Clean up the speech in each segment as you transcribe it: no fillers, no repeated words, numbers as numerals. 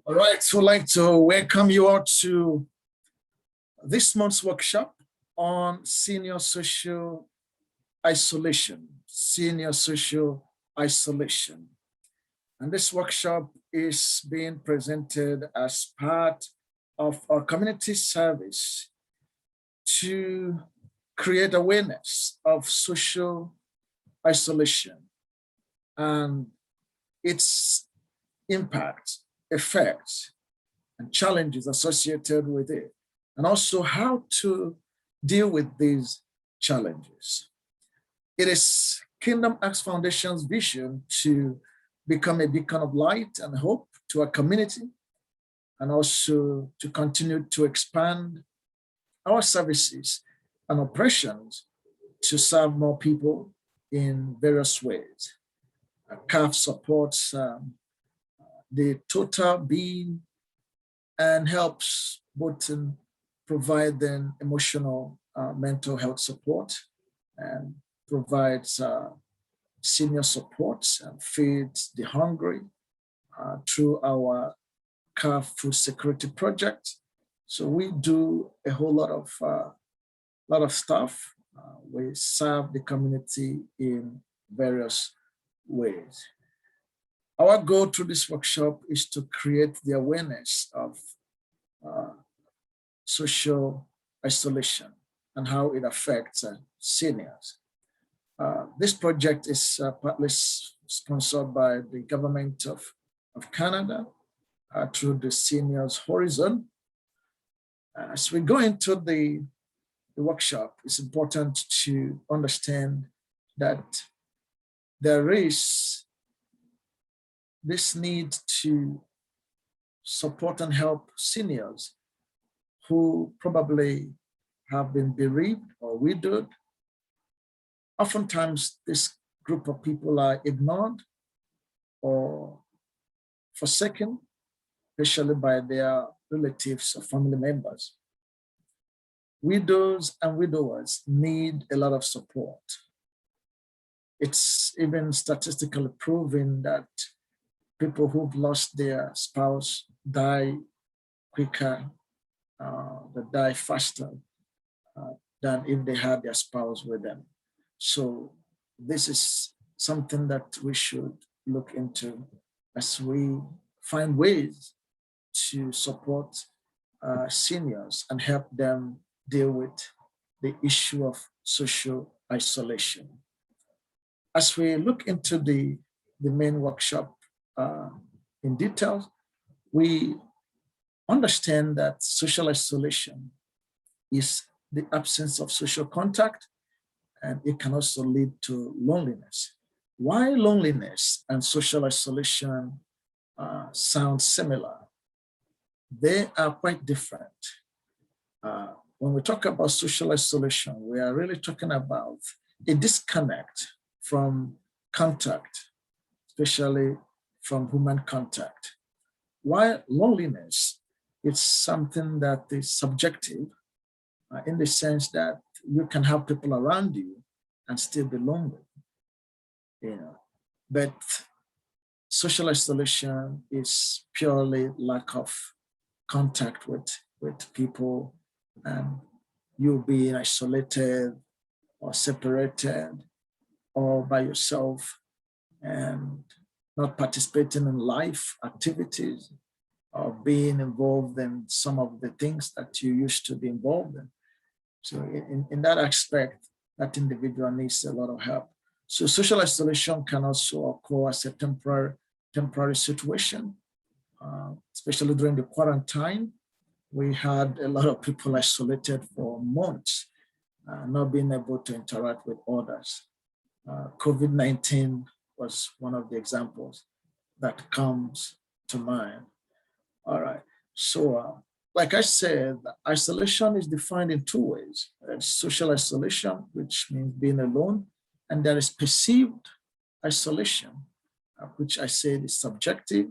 All right, so I'd like to welcome you all to this month's workshop on senior social isolation. Senior social isolation. And this workshop is being presented as part of our community service to create awareness of social isolation and its impact, effects, and challenges associated with it, and also how to deal with these challenges. It is Kingdom Acts Foundation's vision to become a beacon of light and hope to our community, and also to continue to expand our services and operations to serve more people in various ways. CAF supports the total being and helps both in providing emotional, mental health support, and provides senior support and feeds the hungry through our CAF food security project. So we do a whole lot of stuff. We serve the community in various ways. Our goal through this workshop is to create the awareness of social isolation and how it affects seniors. This project is partly sponsored by the government of Canada through the Seniors Horizon. As we go into the workshop, it's important to understand that there is this need to support and help seniors who probably have been bereaved or widowed. Oftentimes, this group of people are ignored or forsaken, especially by their relatives or family members. Widows and widowers need a lot of support. It's even statistically proven that people who've lost their spouse die quicker, they die faster than if they had their spouse with them. So this is something that we should look into as we find ways to support seniors and help them deal with the issue of social isolation. As we look into the main workshop in detail, we understand that social isolation is the absence of social contact, and it can also lead to loneliness. Why loneliness and social isolation sound similar? They are quite different. When we talk about social isolation, we are really talking about a disconnect from contact, especially from human contact. While loneliness is something that is subjective in the sense that you can have people around you and still be lonely. But social isolation is purely lack of contact with people, and you being isolated or separated or by yourself and not participating in life activities or being involved in some of the things that you used to be involved in. So in that aspect, that individual needs a lot of help. So social isolation can also occur as a temporary situation, especially during the quarantine. We had a lot of people isolated for months, not being able to interact with others. COVID-19 was one of the examples that comes to mind. All right, so like I said, isolation is defined in two ways. There's social isolation, which means being alone, and there is perceived isolation, which I said is subjective,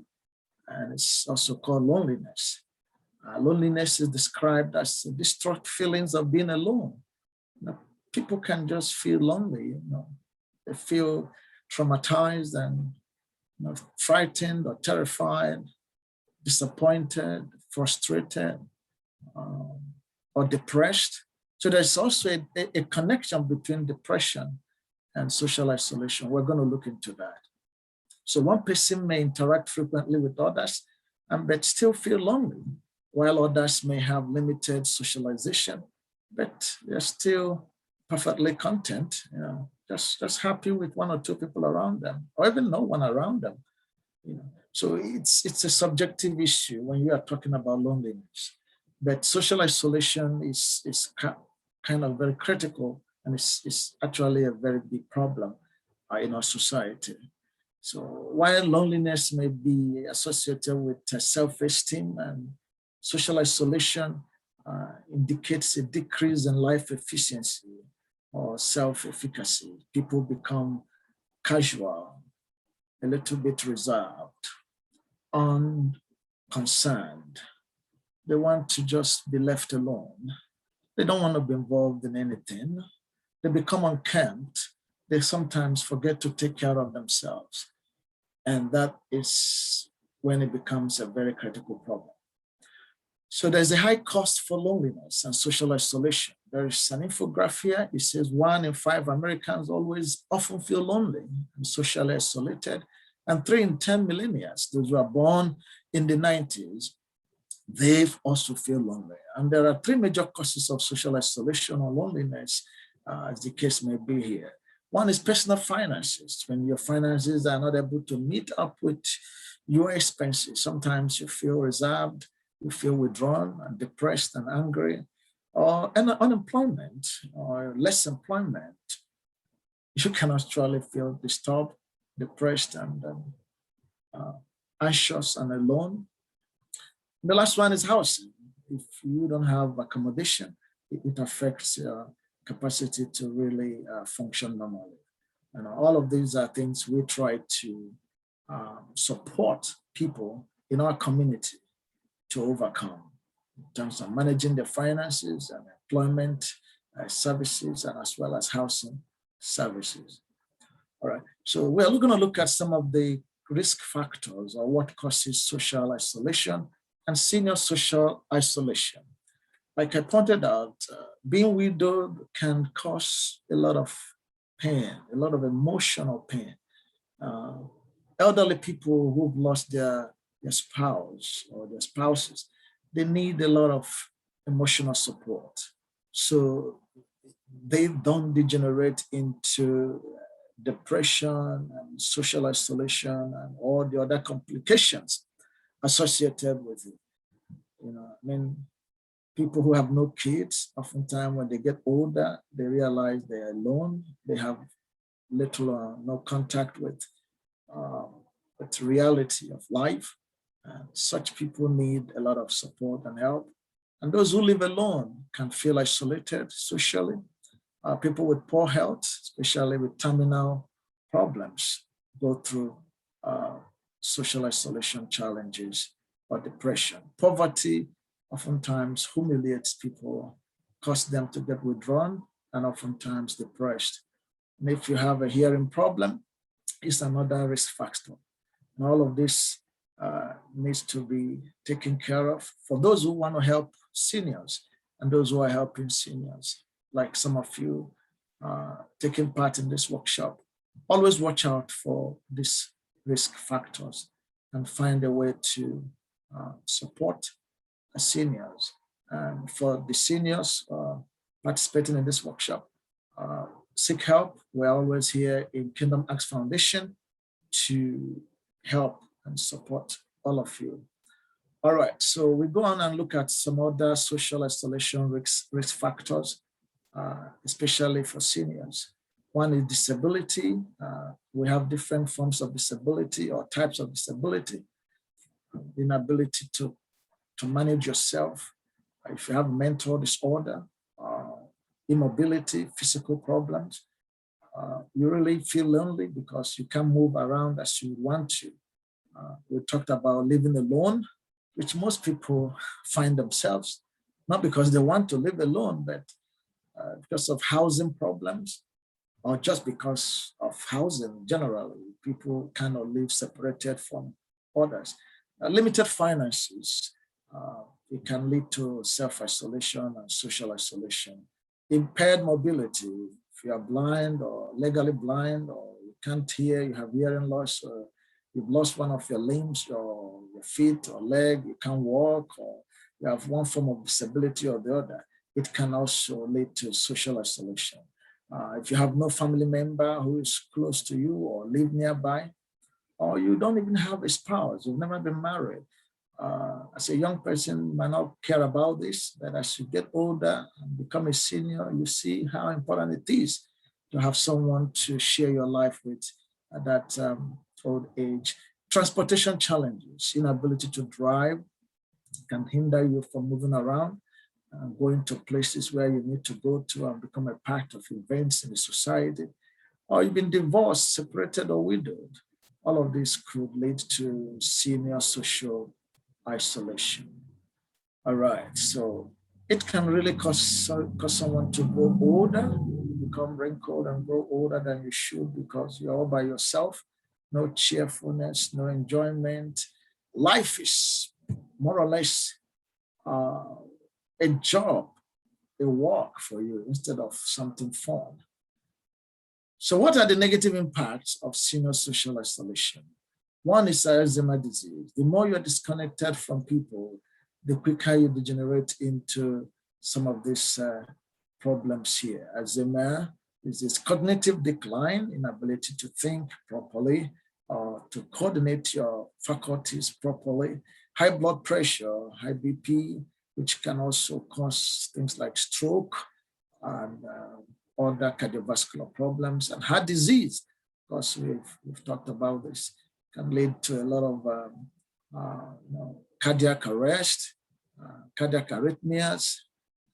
and it's also called loneliness. Loneliness is described as distraught feelings of being alone. People can just feel lonely, they feel traumatized and frightened or terrified disappointed, frustrated, or depressed. So there's also a connection between depression and social isolation. We're going to look into that. So one person may interact frequently with others but still feel lonely, while others may have limited socialization, but they're still perfectly content, just happy with one or two people around them, or even no one around them. So it's a subjective issue when you are talking about loneliness. But social isolation is kind of very critical, and it's actually a very big problem in our society. So while loneliness may be associated with self-esteem, and social isolation indicates a decrease in life efficiency or self-efficacy. People become casual, a little bit reserved, unconcerned. They want to just be left alone. They don't want to be involved in anything. They become unkempt. They sometimes forget to take care of themselves. And that is when it becomes a very critical problem. So there's a high cost for loneliness and social isolation. There is an infographic here. It says 1 in 5 Americans often feel lonely and socially isolated. And 3 in 10 millennials, those who are born in the 90s, they've also feel lonely. And there are 3 major causes of social isolation or loneliness, as the case may be here. One is personal finances. When your finances are not able to meet up with your expenses, sometimes you feel reserved, you feel withdrawn and depressed and angry, or unemployment or less employment. You can actually feel disturbed, depressed, and anxious and alone. The last one is housing. If you don't have accommodation, it affects your capacity to really function normally. And all of these are things we try to support people in our community to overcome in terms of managing their finances and employment services, and as well as housing services. All right, so we're going to look at some of the risk factors or what causes social isolation and senior social isolation. Like I pointed out, being widowed can cause a lot of pain, a lot of emotional pain. Elderly people who've lost their spouse or their spouses, they need a lot of emotional support. So they don't degenerate into depression and social isolation and all the other complications associated with it. People who have no kids, oftentimes when they get older, they realize they're alone. They have little or no contact with the reality of life. And such people need a lot of support and help. And those who live alone can feel isolated socially. People with poor health, especially with terminal problems, go through social isolation challenges or depression. Poverty oftentimes humiliates people, cause them to get withdrawn and oftentimes depressed. And if you have a hearing problem, it's another risk factor. And all of this needs to be taken care of for those who want to help seniors and those who are helping seniors, like some of you taking part in this workshop. Always watch out for these risk factors and find a way to support seniors. And for the seniors participating in this workshop, seek help. We're always here in Kingdom Acts Foundation to help and support all of you. All right, so we go on and look at some other social isolation risk factors, especially for seniors. One is disability. We have different forms of disability or types of disability. Inability to manage yourself. If you have mental disorder, immobility, physical problems, you really feel lonely because you can't move around as you want to. We talked about living alone, which most people find themselves, not because they want to live alone, but because of housing problems, or just because of housing generally. People cannot live separated from others. limited finances, it can lead to self-isolation and social isolation. Impaired mobility, if you are blind or legally blind, or you can't hear, you have hearing loss, or you've lost one of your limbs, or your feet or leg, you can't walk, or you have one form of disability or the other, it can also lead to social isolation. If you have no family member who is close to you or live nearby, or you don't even have a spouse, you've never been married, as a young person, you might not care about this, but as you get older and become a senior, you see how important it is to have someone to share your life with at that old age. Transportation challenges, inability to drive can hinder you from moving around, going to places where you need to go to and become a part of events in the society. Or you've been divorced, separated, or widowed. All of this could lead to senior social isolation. All right, so it can really cause someone to grow older, become wrinkled and grow older than you should because you're all by yourself, no cheerfulness, no enjoyment. Life is more or less a job, a work for you instead of something fun. So what are the negative impacts of senior social isolation? One is Alzheimer's disease. The more you're disconnected from people, the quicker you degenerate into some of these problems here. Alzheimer's is this cognitive decline, inability to think properly or to coordinate your faculties properly, high blood pressure, high BP, which can also cause things like stroke and other cardiovascular problems, and heart disease, because we've talked about this, can lead to a lot of cardiac arrest, cardiac arrhythmias,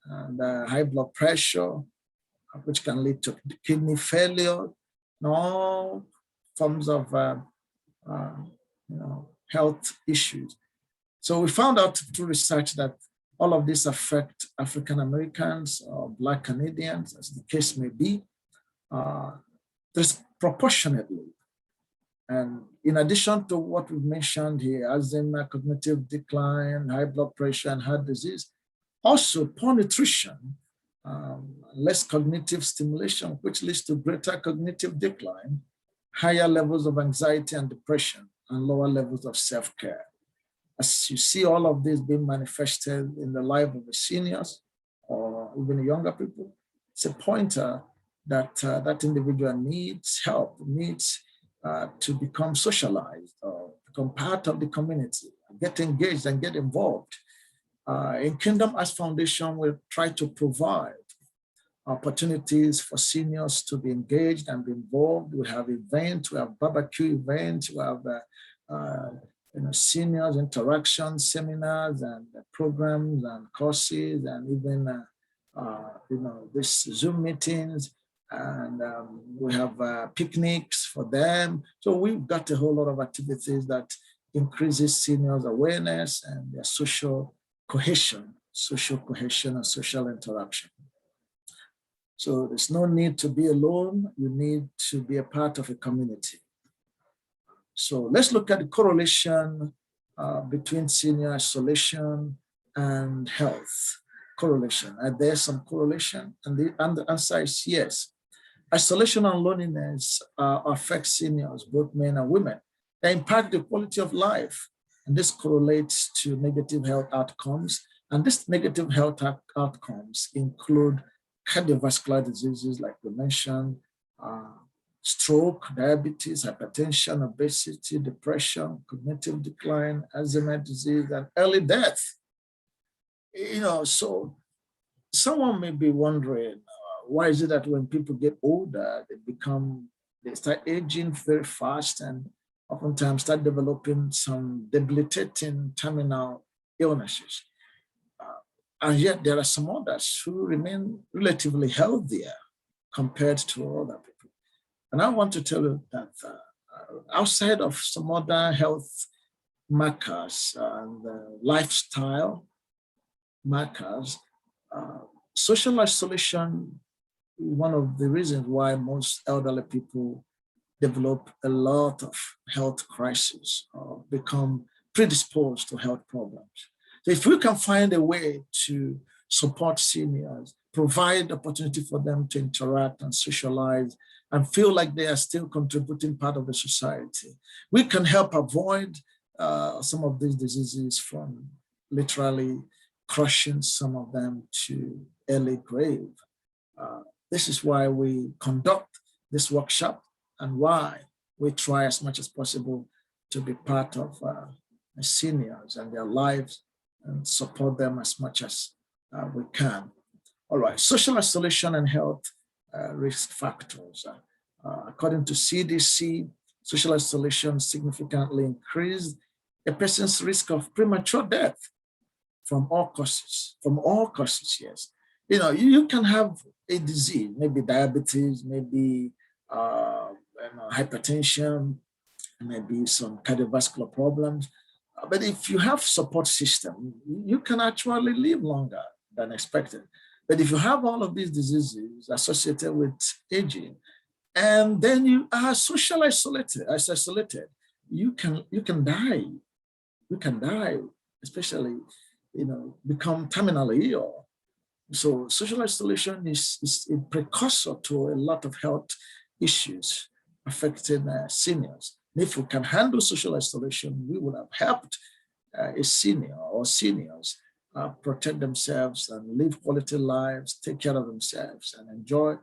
and high blood pressure, which can lead to kidney failure, and all forms of health issues. So we found out through research that all of these affect African Americans or Black Canadians, as the case may be, disproportionately. And in addition to what we've mentioned here, Alzheimer's, cognitive decline, high blood pressure, and heart disease, also poor nutrition, less cognitive stimulation, which leads to greater cognitive decline, higher levels of anxiety and depression, and lower levels of self-care. As you see all of this being manifested in the life of the seniors or even the younger people, it's a pointer that that individual needs help, needs to become socialized or become part of the community, get engaged and get involved. In Kingdom Arts Foundation, we try to provide opportunities for seniors to be engaged and be involved. We have events, we have barbecue events, we have seniors interaction seminars and programs and courses, and even this Zoom meetings, and we have picnics for them. So we've got a whole lot of activities that increases seniors' awareness and their social cohesion and social interaction. So there's no need to be alone. You need to be a part of a community. So let's look at the correlation between senior isolation and health. Correlation. Are there some correlation? And the answer is yes. Isolation and loneliness affect seniors, both men and women. They impact the quality of life, and this correlates to negative health outcomes. And these negative health outcomes include cardiovascular diseases, like we mentioned, stroke, diabetes, hypertension, obesity, depression, cognitive decline, Alzheimer's disease, and early death. So someone may be wondering, why is it that when people get older, they start aging very fast and oftentimes start developing some debilitating terminal illnesses? And yet there are some others who remain relatively healthier compared to other people. And I want to tell you that outside of some other health markers and lifestyle markers, social isolation is one of the reasons why most elderly people develop a lot of health crises or become predisposed to health problems. So if we can find a way to support seniors, provide opportunity for them to interact and socialize and feel like they are still contributing part of the society, we can help avoid some of these diseases from literally crushing some of them to early grave. This is why we conduct this workshop and why we try as much as possible to be part of seniors and their lives and support them as much as we can. All right, social isolation and health risk factors. According to CDC, social isolation significantly increased a person's risk of premature death from all causes, yes. You know, you can have a disease, maybe diabetes, maybe hypertension, maybe some cardiovascular problems. But if you have support system, you can actually live longer than expected. But if you have all of these diseases associated with aging, and then you are socially isolated, you can die. You can die, especially, you know, become terminally ill. So social isolation is a precursor to a lot of health issues affecting seniors. And if we can handle social isolation, we would have helped a senior or seniors protect themselves and live quality lives, take care of themselves, and enjoy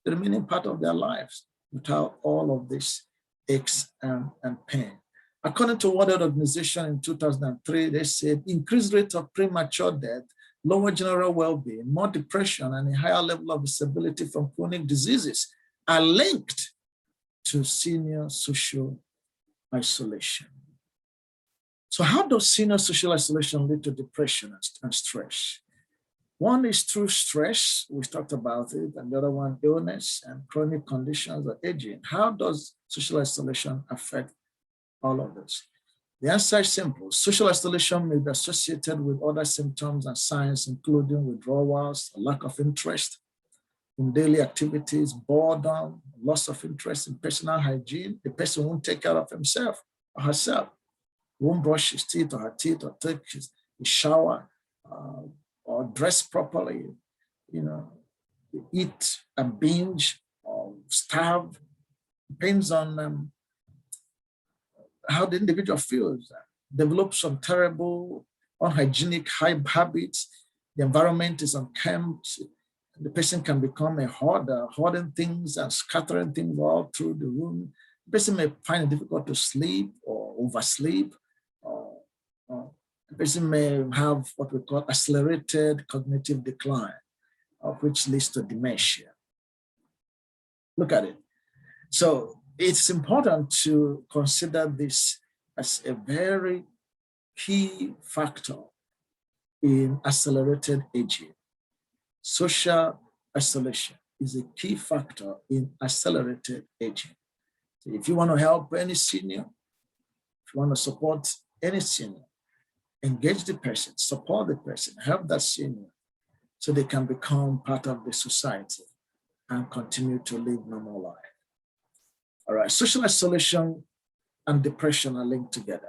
the remaining part of their lives without all of this aches and pain. According to World Health Organization in 2003, they said increased rate of premature death, lower general well-being, more depression, and a higher level of disability from chronic diseases are linked to senior social isolation. So how does senior social isolation lead to depression and stress? One is through stress, we talked about it, and the other one, illness and chronic conditions or aging. How does social isolation affect all of this? The answer is simple. Social isolation may be associated with other symptoms and signs, including withdrawals, lack of interest in daily activities, boredom, loss of interest in personal hygiene. The person won't take care of himself or herself, won't brush his teeth or her teeth or take his shower or dress properly, you know, eat and binge or starve. Depends on how the individual feels, develop some terrible, unhygienic habits. The environment is unkempt. The person can become a hoarder, hoarding things and scattering things all through the room. The person may find it difficult to sleep or oversleep. The person may have what we call accelerated cognitive decline, which leads to dementia. Look at it. So it's important to consider this as a very key factor in accelerated aging. Social isolation is a key factor in accelerated aging. So if you want to help any senior, if you want to support any senior, engage the person, support the person, help that senior so they can become part of the society and continue to live normal life. All right, social isolation and depression are linked together.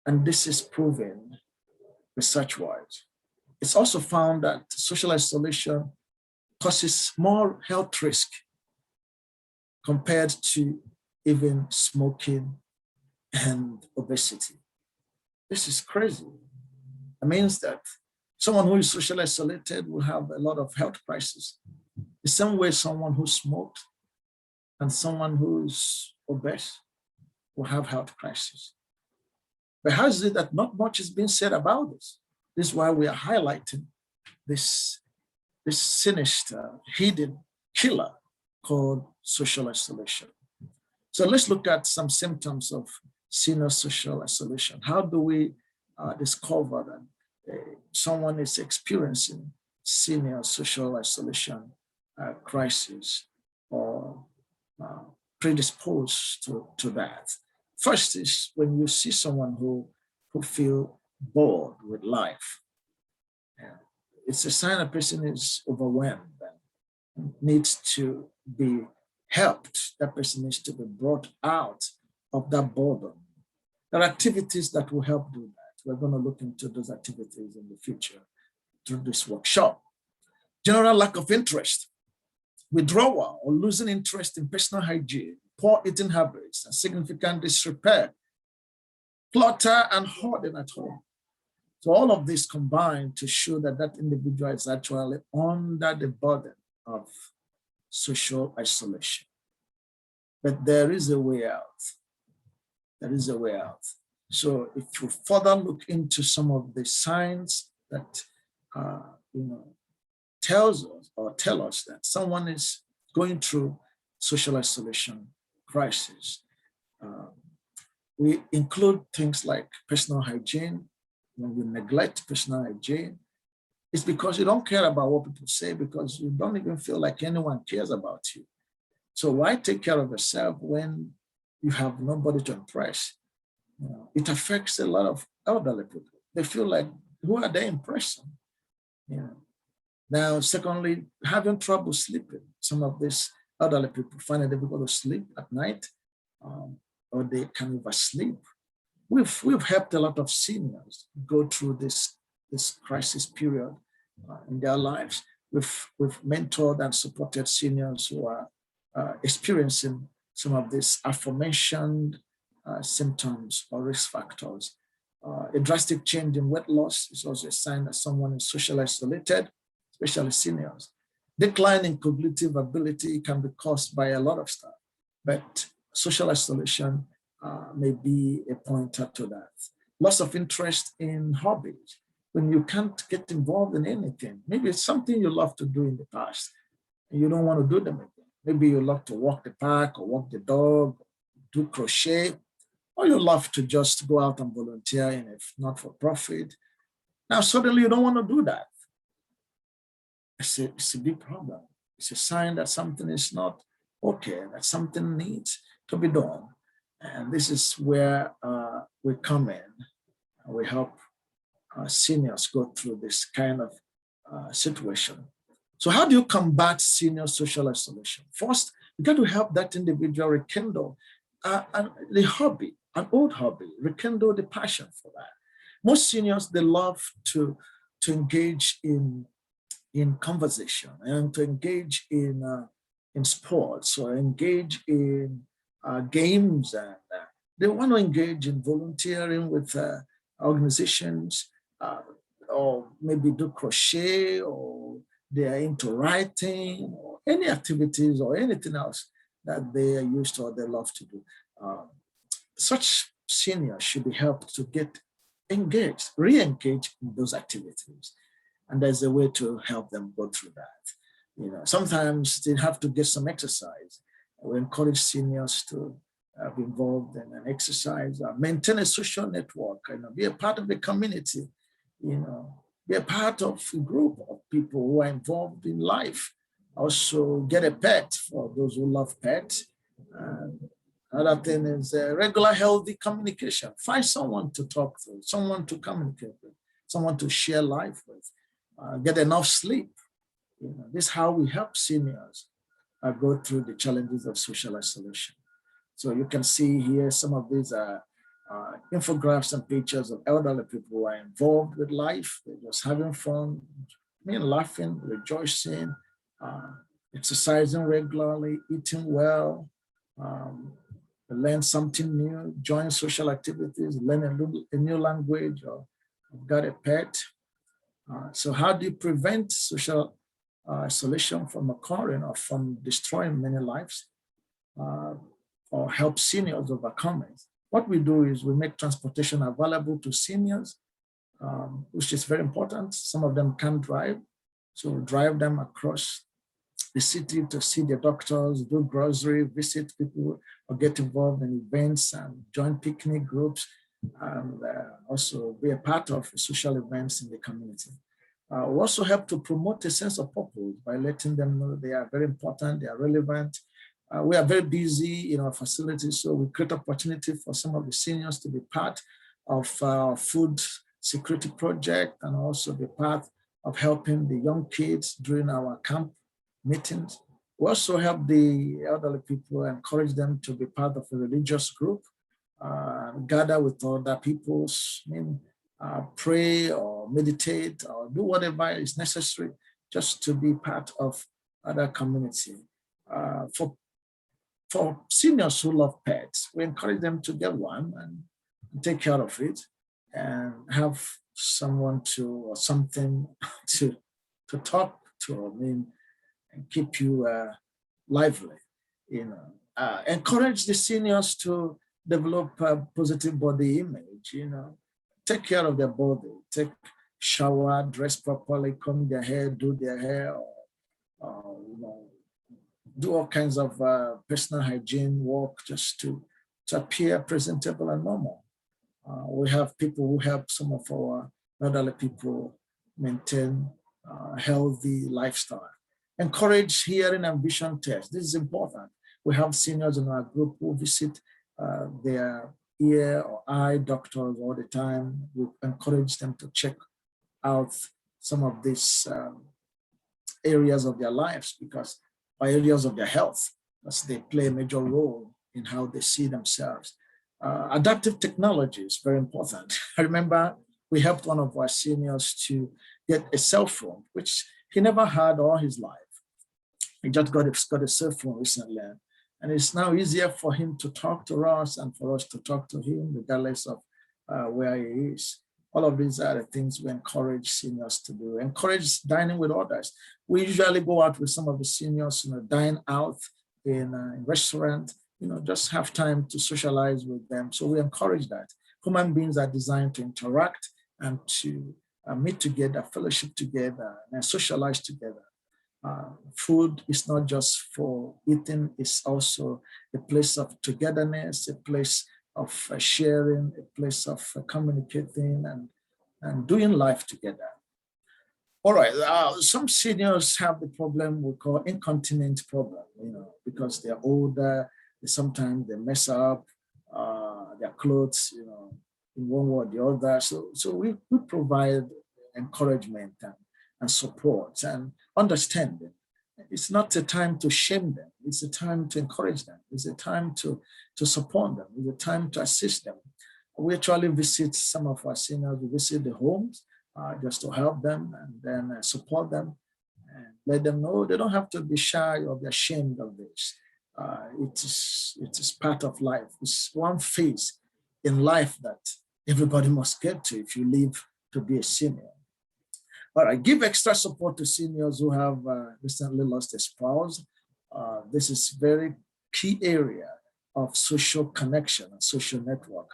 And this is proven research-wise. It's also found that social isolation causes more health risk compared to even smoking and obesity. This is crazy. It means that someone who is socially isolated will have a lot of health crises. The same way someone who smoked and someone who's obese will have health crises. But how is it that not much is being said about this? This is why we are highlighting this sinister, hidden killer called social isolation. So let's look at some symptoms of senior social isolation. How do we discover that someone is experiencing senior social isolation crisis or predisposed to that? First is when you see someone who feel bored with life. It's a sign a person is overwhelmed and needs to be helped. That person needs to be brought out of that boredom There are activities that will help do that. We're going to look into those activities in the future through this workshop. General lack of interest, withdrawal or losing interest in personal hygiene, poor eating habits, and significant disrepair, clutter, and hoarding at home. So all of this combined to show that that individual is actually under the burden of social isolation. But there is a way out. There is a way out. So if you further look into some of the signs that tells us or tell us that someone is going through social isolation crisis, we include things like personal hygiene. When you neglect personal hygiene, it's because you don't care about what people say, because you don't even feel like anyone cares about you. So why take care of yourself when you have nobody to impress? It affects a lot of elderly people. They feel like, who are they impressing? Now, secondly, having trouble sleeping. Some of these elderly people find it difficult to sleep at night, or they can oversleep. We've helped a lot of seniors go through this crisis period in their lives. We've mentored and supported seniors who are experiencing some of these aforementioned symptoms or risk factors. A drastic change in weight loss is also a sign that someone is socially isolated, especially seniors. Decline in cognitive ability can be caused by a lot of stuff, but social isolation may be a pointer to that. Loss of interest in hobbies. When you can't get involved in anything, maybe it's something you love to do in the past, and you don't want to do them again. Maybe you love to walk the park or walk the dog, do crochet, or you love to just go out and volunteer in a not-for-profit. Now, suddenly you don't want to do that. It's a big problem. It's a sign that something is not okay, that something needs to be done. And this is where we come in. We help seniors go through this kind of situation. So how do you combat senior social isolation? First, you got to help that individual rekindle the hobby, an old hobby, rekindle the passion for that. Most seniors, they love to engage in conversation and to engage in sports or engage in games, and they want to engage in volunteering with organizations, or maybe do crochet, or they are into writing, or any activities or anything else that they are used to or they love to do. Such seniors should be helped to get engaged, re-engage in those activities. And there's a way to help them go through that. Sometimes they have to get some exercise. We encourage seniors to be involved in an exercise, maintain a social network, be a part of the community, be a part of a group of people who are involved in life. Also get a pet for those who love pets. Another thing is regular healthy communication. Find someone to talk to, someone to communicate with, someone to share life with. Get enough sleep. This is how we help seniors go through the challenges of social isolation. So you can see here some of these infographs and pictures of elderly people who are involved with life. They're just having fun, laughing, rejoicing, exercising regularly, eating well, learn something new, join social activities, learn a new language, or got a pet. So how do you prevent social isolation from occurring or from destroying many lives, or help seniors overcome it? What we do is we make transportation available to seniors, which is very important. Some of them can't drive, so we drive them across the city to see their doctors, do grocery, visit people, or get involved in events and join picnic groups, and also be a part of social events in the community. We also help to promote a sense of purpose by letting them know they are very important, they are relevant. We are very busy in our facilities, so we create opportunity for some of the seniors to be part of our food security project, and also be part of helping the young kids during our camp meetings. We also help the elderly people, encourage them to be part of a religious group, gather with other people, pray or meditate or do whatever is necessary just to be part of other community. For seniors who love pets, we encourage them to get one and take care of it and have someone to or something to talk to, and keep you lively. Encourage the seniors to develop a positive body image. Take care of their body, take shower, dress properly, comb their hair, do their hair, or do all kinds of personal hygiene work just to appear presentable and normal. We have people who help some of our elderly people maintain healthy lifestyle. Encourage hearing and vision tests. This is important. We have seniors in our group who visit their ear or eye doctors all the time. We encourage them to check out some of these areas of their lives or areas of their health, because they play a major role in how they see themselves. Adaptive technology is very important. I remember we helped one of our seniors to get a cell phone, which he never had all his life. He just got a cell phone recently, and it's now easier for him to talk to us and for us to talk to him, regardless of where he is. All of these are the things we encourage seniors to do. Encourage dining with others. We usually go out with some of the seniors, dine out in a restaurant, just have time to socialize with them. So we encourage that. Human beings are designed to interact and to meet together, fellowship together, and socialize together. Food is not just for eating, it's also a place of togetherness, a place of sharing, a place of communicating and doing life together. All right, some seniors have the problem we call incontinence problem, because they're older, sometimes they mess up their clothes, in one way or the other. So we provide encouragement and support and understanding. It's not a time to shame them. It's a time to encourage them. It's a time to support them. It's a time to assist them. We actually visit some of our seniors. We visit the homes just to help them and then support them and let them know they don't have to be shy or be ashamed of this. It is part of life. It's one phase in life that everybody must get to if you live to be a senior. All right, give extra support to seniors who have recently lost a spouse. This is very key area of social connection and social network.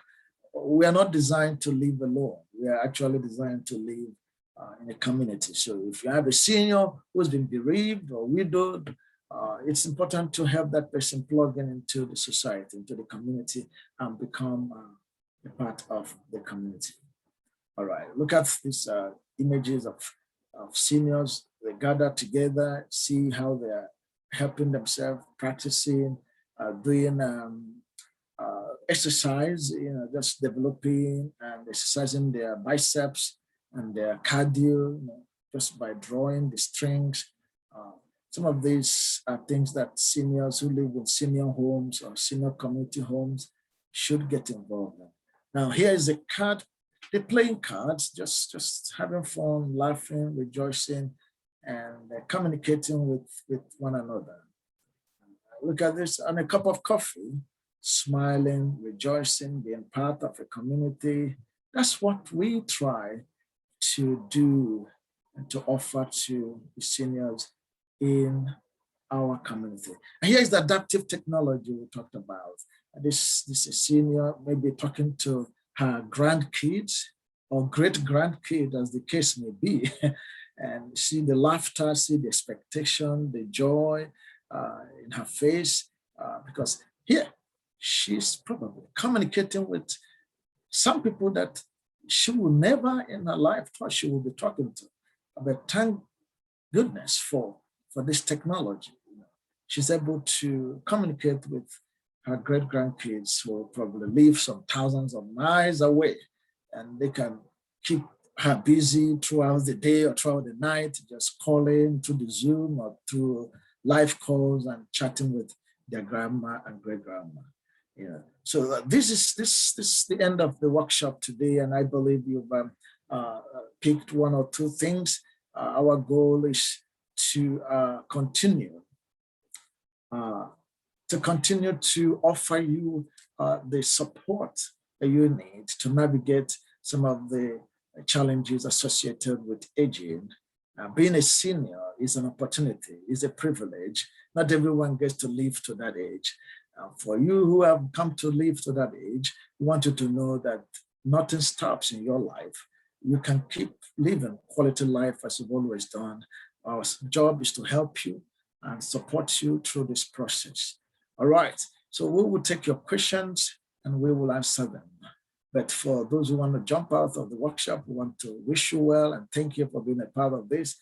We are not designed to live alone. We are actually designed to live in a community. So if you have a senior who's been bereaved or widowed, it's important to help that person plug in into the society, into the community, and become a part of the community. All right, look at these images of seniors. They gather together, see how they're helping themselves, practicing, doing exercise, just developing and exercising their biceps and their cardio, just by drawing the strings. Some of these are things that seniors who live in senior homes or senior community homes should get involved in. Now, here is a card. They're playing cards, just having fun, laughing, rejoicing, and communicating with one another. Look at this, and a cup of coffee, smiling, rejoicing, being part of a community. That's what we try to do and to offer to the seniors in our community. And here's the adaptive technology we talked about. This is a senior maybe talking to her grandkids or great-grandkid, as the case may be, and see the laughter, see the expectation, the joy in her face, because here, she's probably communicating with some people that she will never in her life thought she will be talking to. But thank goodness for this technology. She's able to communicate with her great-grandkids who will probably live some thousands of miles away, and they can keep her busy throughout the day or throughout the night, just calling through the Zoom or through live calls and chatting with their grandma and great-grandma. Yeah. So this is the end of the workshop today, and I believe you've picked one or two things. Our goal is to uh, continue to offer you the support that you need to navigate some of the challenges associated with aging. Being a senior is an opportunity, is a privilege. Not everyone gets to live to that age. For you who have come to live to that age, we want you to know that nothing stops in your life. You can keep living quality life as you've always done. Our job is to help you and support you through this process. All right, so we will take your questions and we will answer them. But for those who want to jump out of the workshop, we want to wish you well and thank you for being a part of this.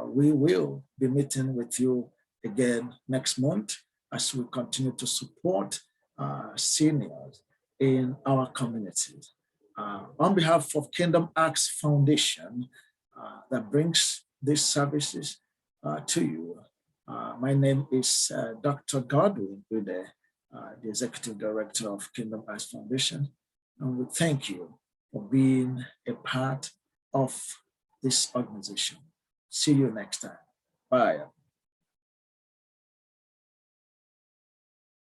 We will be meeting with you again next month as we continue to support seniors in our communities. On behalf of Kingdom Acts Foundation that brings these services to you, my name is Dr. Godwin Ude, the Executive Director of Kingdom Acts Foundation, and we thank you for being a part of this organization. See you next time. Bye.